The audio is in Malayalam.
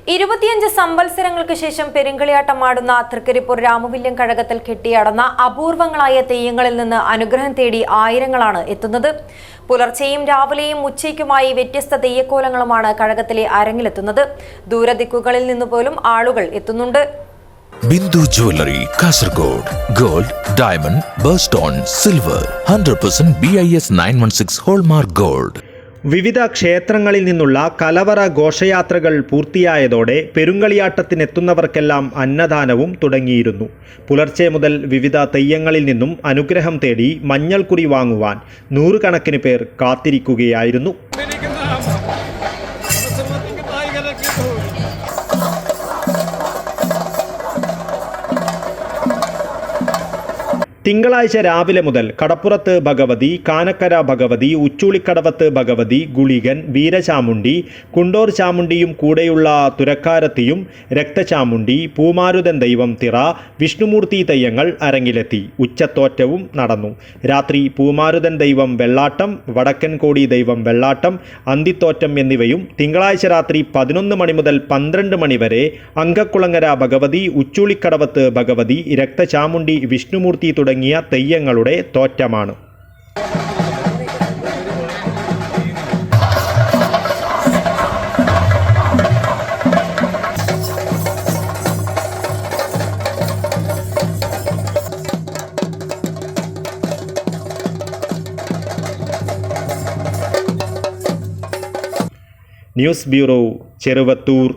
25 സംവത്സരങ്ങൾക്ക് ശേഷം പെരുങ്കളിയാട്ടമാടുന്ന തൃക്കരിപ്പൂർ രാമവില്യം കഴകത്തിൽ കെട്ടിയടന്ന അപൂർവങ്ങളായ തെയ്യങ്ങളിൽ നിന്ന് അനുഗ്രഹം തേടി ആയിരങ്ങളാണ് എത്തുന്നത്. പുലർച്ചെയും രാവിലെയും ഉച്ചയ്ക്കുമായി വ്യത്യസ്ത തെയ്യക്കോലങ്ങളുമാണ് കഴകത്തിലെ അരങ്ങിലെത്തുന്നത്. ദൂരദിക്കുകളിൽ നിന്ന് പോലും ആളുകൾ എത്തുന്നുണ്ട്. Bindu jewellery, Kasaragod. Gold, diamond, birthstone, silver, 100% BIS 916 hallmark gold. വിവിധ ക്ഷേത്രങ്ങളിൽ നിന്നുള്ള കലവറ ഘോഷയാത്രകൾ പൂർത്തിയായതോടെ പെരുങ്കളിയാട്ടത്തിനെത്തുന്നവർക്കെല്ലാം അന്നദാനവും തുടങ്ങിയിരുന്നു. പുലർച്ചെ മുതൽ വിവിധ തെയ്യങ്ങളിൽ നിന്നും അനുഗ്രഹം തേടി മഞ്ഞൾക്കുറി വാങ്ങുവാൻ നൂറുകണക്കിന് പേർ കാത്തിരിക്കുകയായിരുന്നു. തിങ്കളാഴ്ച രാവിലെ മുതൽ കടപ്പുറത്ത് ഭഗവതി, കാനക്കര ഭഗവതി, ഉച്ചൂളിക്കടവത്ത് ഭഗവതി, ഗുളികൻ, വീരചാമുണ്ടി, കുണ്ടോർ ചാമുണ്ടിയും കൂടെയുള്ള തുരക്കാരത്തിയും രക്തചാമുണ്ടി, പൂമാരുതൻ ദൈവം തിറ, വിഷ്ണുമൂർത്തി തെയ്യങ്ങൾ അരങ്ങിലെത്തി. ഉച്ചത്തോറ്റവും നടന്നു. രാത്രി പൂമാരുതൻ ദൈവം വെള്ളാട്ടം, വടക്കൻകോടി ദൈവം വെള്ളാട്ടം, അന്തിത്തോറ്റം എന്നിവയും തിങ്കളാഴ്ച രാത്രി 11 മണി മുതൽ 12 മണി വരെ അങ്കക്കുളങ്ങര ഭഗവതി, ഉച്ചൂളിക്കടവത്ത് ഭഗവതി, രക്തചാമുണ്ടി, വിഷ്ണുമൂർത്തി തുടങ്ങിയ തെയ്യങ്ങളുടെ തോറ്റമാണ്. News bureau, Cheruvathur.